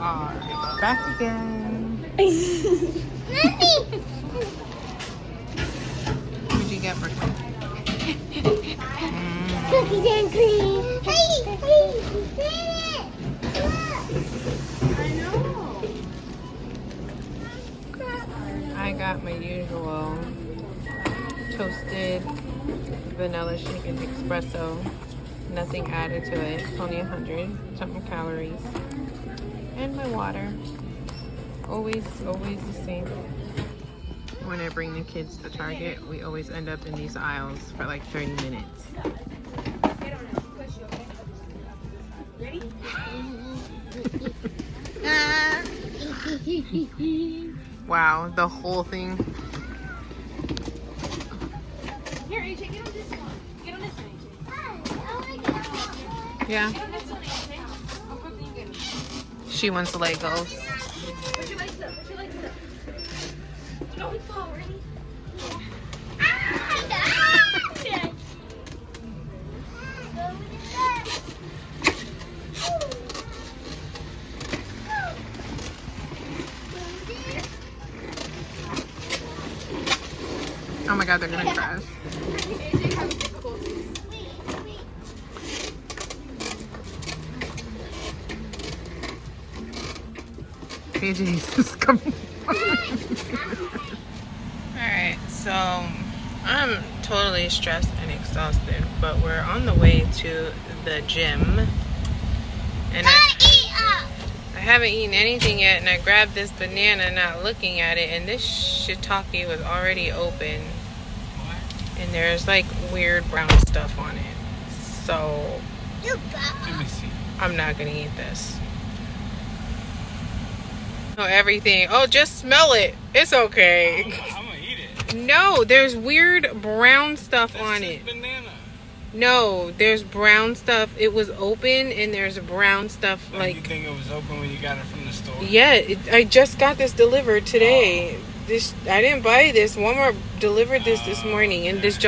are back again. What'd you get for cookies and cream? I know. I got my usual toasted vanilla shaken espresso. Nothing added to it. It's only 100 something calories. And my water. Always the same. When I bring the kids to Target, we always end up in these aisles for like 30 minutes. Ready? Wow, the whole thing. Here, AJ, get on this one. Get on this one, AJ. Yeah. Get on this one, AJ. How quickly you get them? She wants Legos. Put your legs up. Put your legs up. Don't fall, ready? Oh my god, they're gonna crash. AJ has difficulties. AJ's just coming. Alright, so I'm totally stressed and exhausted, but we're on the way to the gym. And I haven't eaten anything yet, and I grabbed this banana not looking at it, and this shiitake was already open. And there's like weird brown stuff on it. So Let me see. I'm not gonna eat this. Oh, everything. Oh, just smell it. It's okay. I'm gonna eat it. No, there's weird brown stuff That's on just it. banana. No, there's brown stuff. It was open and there's brown stuff You like. think it was open when you got it from the store? Yeah, I just got this delivered today. This I didn't buy this. Walmart delivered this morning, and this.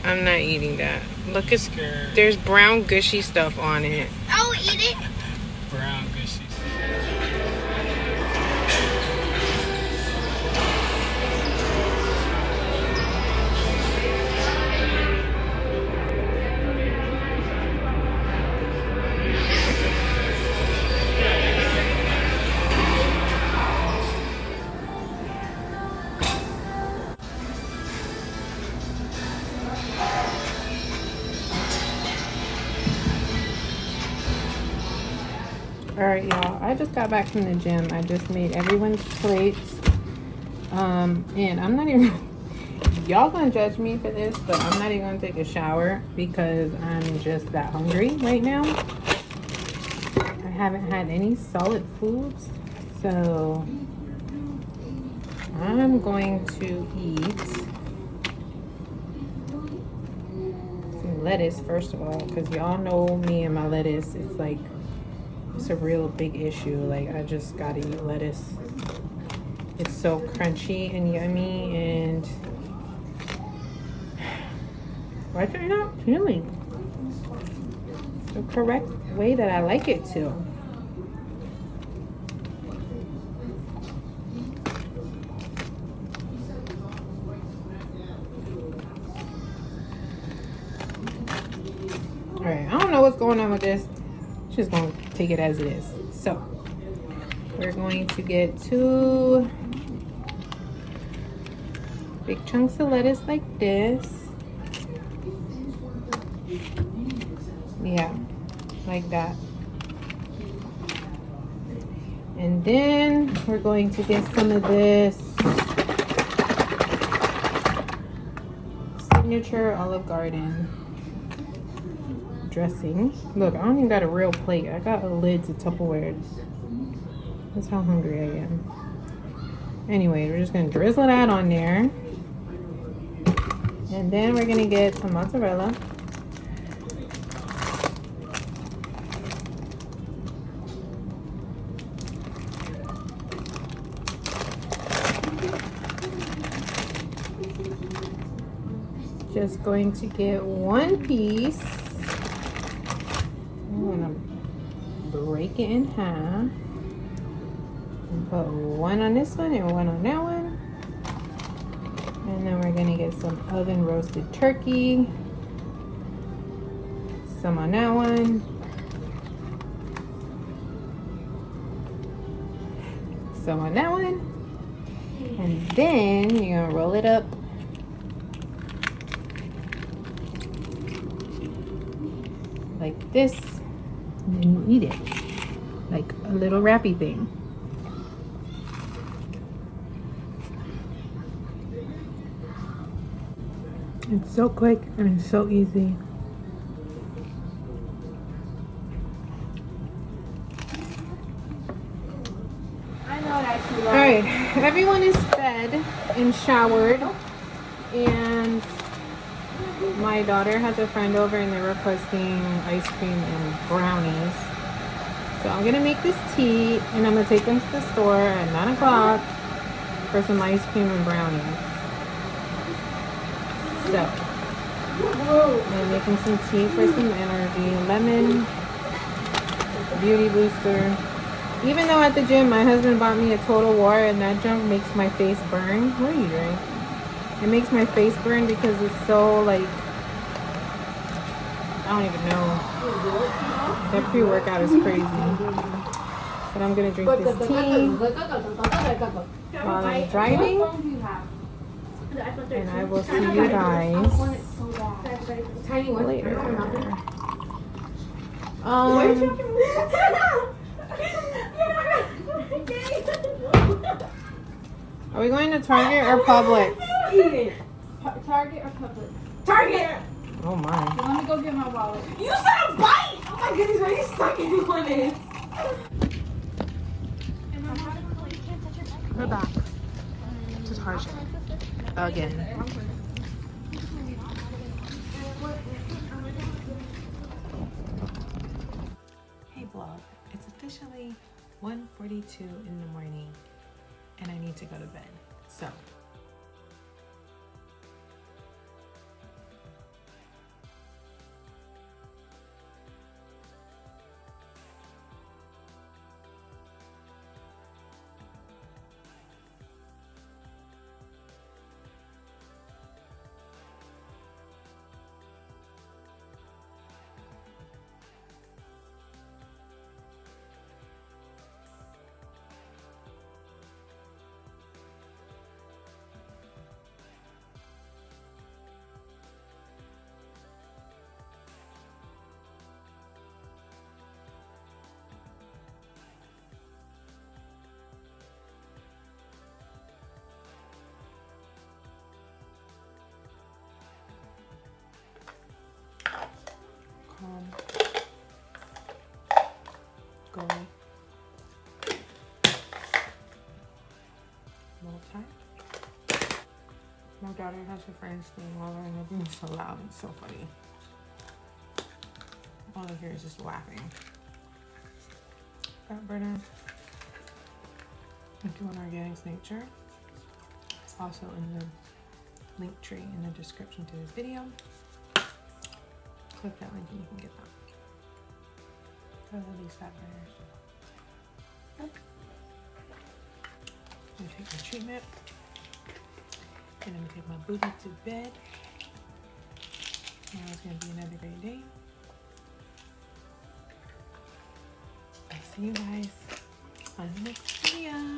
I'm not eating that. Look, it's Scared. there's brown gushy stuff on it. I'll eat it. Brown gushy. Alright, y'all. I just got back from the gym. I just made everyone's plates. And I'm not even... Y'all gonna judge me for this, but I'm not even gonna take a shower because I'm just that hungry right now. I haven't had any solid foods, so I'm going to eat some lettuce first of all, because y'all know me and my lettuce. It's a real big issue. Like, I just gotta eat lettuce. It's so crunchy and yummy, and why is it not peeling the correct way that I like it to? Alright, I don't know what's going on with this. Just gonna take it as it is. So we're going to get 2 big chunks of lettuce like this. Yeah, like that. And then we're going to get some of this signature Olive Garden dressing. Look, I don't even got a real plate. I got a lid to Tupperware. That's how hungry I am. Anyway, we're just gonna drizzle that on there. And then we're gonna get some mozzarella. Just going to get 1 piece. I want to break it in half. And put one on this one and one on that one. And then we're gonna get some oven roasted turkey. Some on that one. Some on that one. And then you're gonna roll it up. Like this. And then you eat it. Like a little wrappy thing. It's so quick and it's so easy. Alright, everyone is fed and showered, and my daughter has a friend over and they're requesting ice cream and brownies. So I'm gonna make this tea and I'm gonna take them to the store at 9 o'clock for some ice cream and brownies. So I'm making some tea for some energy. Lemon, beauty booster. Even though at the gym my husband bought me a Total War and that junk makes my face burn. What are you doing? It makes my face burn because it's so like, I don't even know. That pre-workout is crazy. But I'm gonna drink this tea while I'm driving. And I will see you guys later. Are we going to Target or Publix? Target or Publix? Target! Oh my. Let me go get my wallet. You said a bite! Oh my goodness, are you sucking on it? We're back to Target again. Hey vlog, it's officially 1:42 in the morning and I need to go to bed. So Goli. My daughter has her friends staying over and they're being so loud and so funny. All I hear is just laughing. Fat burner. Into an organics nature. It's also in the link tree in the description to this video. Click that link and you can get that. I love these fat burners. I'm gonna take my treatment. And I'm gonna take my booty to bed. Now it's gonna be another great day. I'll see you guys on the next video.